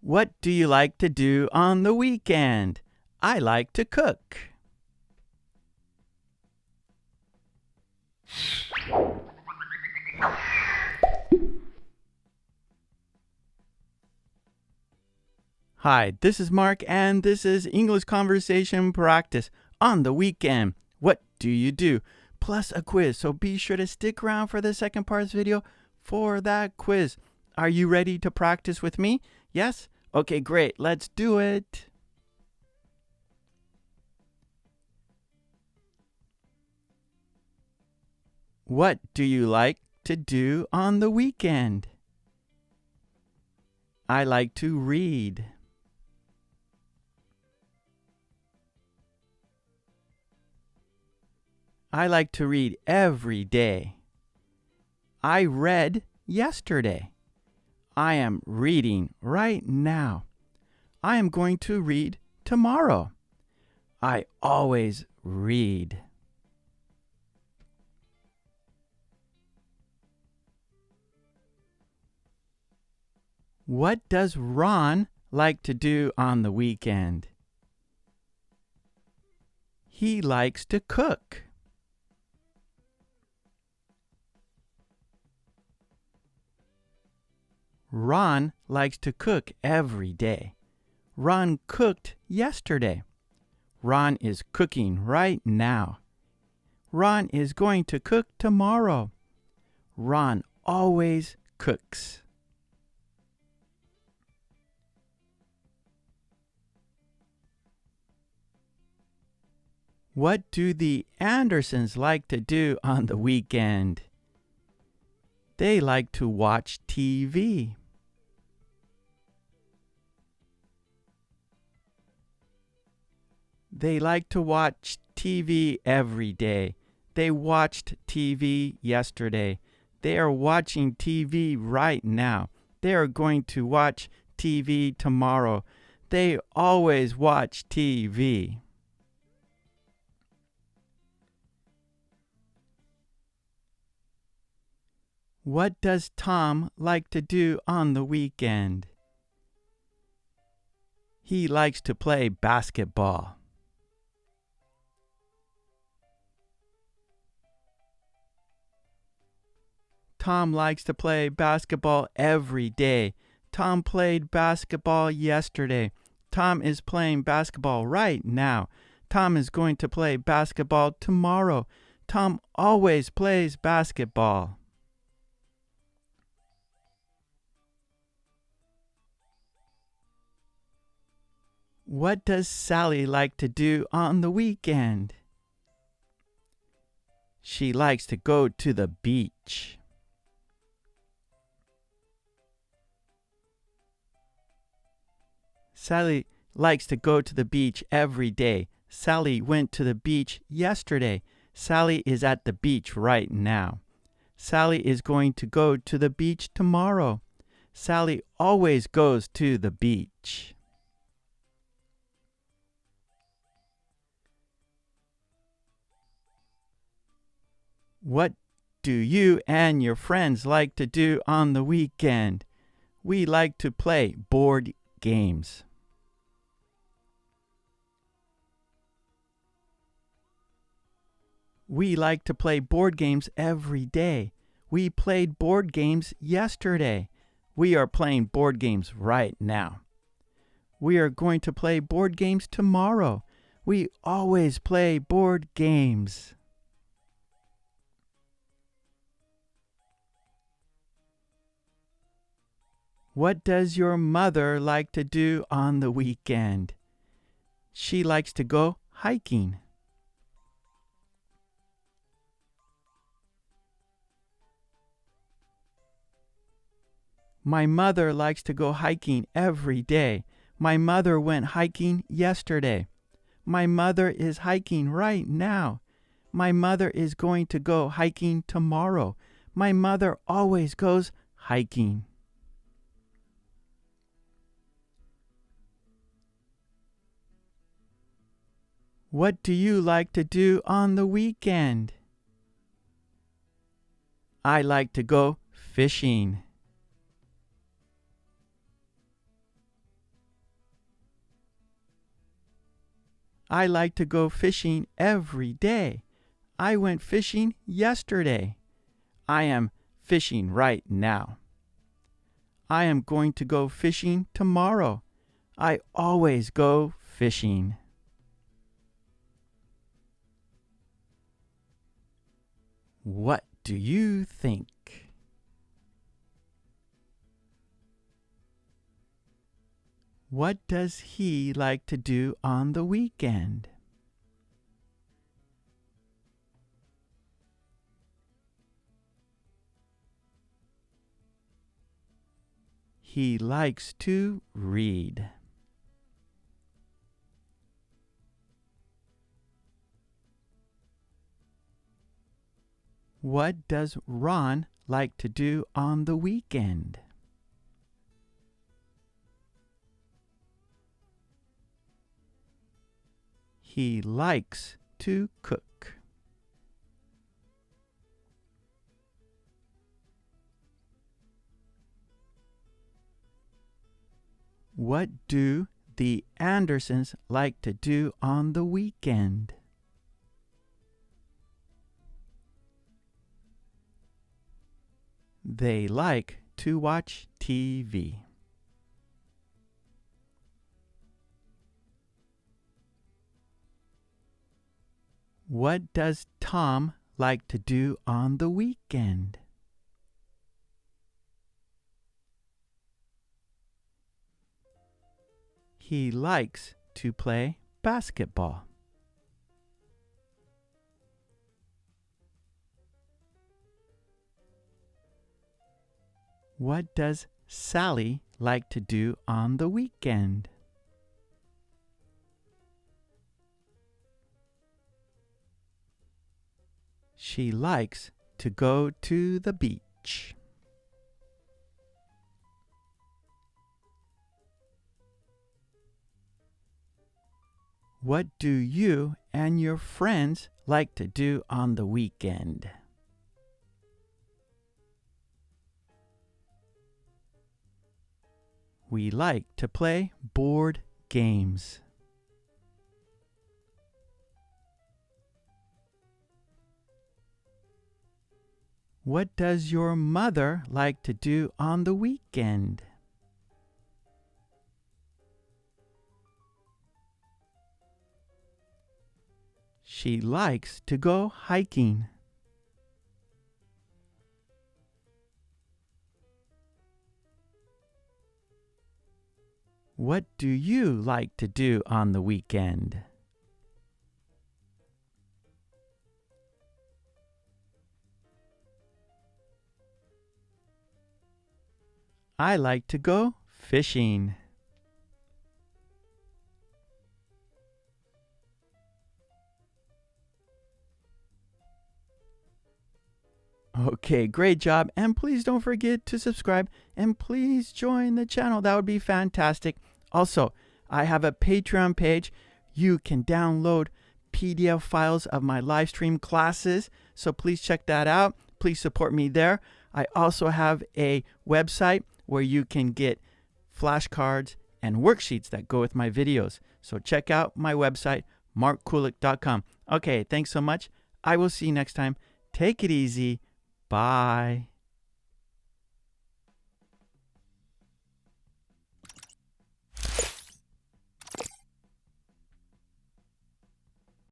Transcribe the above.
What do you like to do on the weekend? I like to cook. Hi, this is Mark, and this is English Conversation Practice on the weekend. What do you do? Plus a quiz, so be sure to stick around for the second part of this video for that quiz. Are you ready to practice with me? Yes? Okay, great. Let's do it. What do you like to do on the weekend? I like to read. I like to read every day. I read yesterday. I am reading right now. I am going to read tomorrow. I always read. What does Ron like to do on the weekend? He likes to cook. Ron likes to cook every day. Ron cooked yesterday. Ron is cooking right now. Ron is going to cook tomorrow. Ron always cooks. What do the Andersons like to do on the weekend? They like to watch TV. They like to watch TV every day. They watched TV yesterday. They are watching TV right now. They are going to watch TV tomorrow. They always watch TV. What does Tom like to do on the weekend? He likes to play basketball. Tom likes to play basketball every day. Tom played basketball yesterday. Tom is playing basketball right now. Tom is going to play basketball tomorrow. Tom always plays basketball. What does Sally like to do on the weekend? She likes to go to the beach. Sally likes to go to the beach every day. Sally went to the beach yesterday. Sally is at the beach right now. Sally is going to go to the beach tomorrow. Sally always goes to the beach. What do you and your friends like to do on the weekend? We like to play board games. We like to play board games every day. We played board games yesterday. We are playing board games right now. We are going to play board games tomorrow. We always play board games. What does your mother like to do on the weekend? She likes to go hiking. My mother likes to go hiking every day. My mother went hiking yesterday. My mother is hiking right now. My mother is going to go hiking tomorrow. My mother always goes hiking. What do you like to do on the weekend? I like to go fishing. I like to go fishing every day. I went fishing yesterday. I am fishing right now. I am going to go fishing tomorrow. I always go fishing. What do you think? What does he like to do on the weekend? He likes to read. What does Ron like to do on the weekend? He likes to cook. What do the Andersons like to do on the weekend? They like to watch TV. What does Tom like to do on the weekend? He likes to play basketball. What does Sally like to do on the weekend? She likes to go to the beach. What do you and your friends like to do on the weekend? We like to play board games. What does your mother like to do on the weekend? She likes to go hiking. What do you like to do on the weekend? I like to go fishing. Okay, great job. And please don't forget to subscribe and please join the channel. That would be fantastic. Also, I have a Patreon page. You can download PDF files of my live stream classes. So please check that out. Please support me there. I also have a website where you can get flashcards and worksheets that go with my videos. So check out my website, markkulek.com. Okay, thanks so much. I will see you next time. Take it easy. Bye.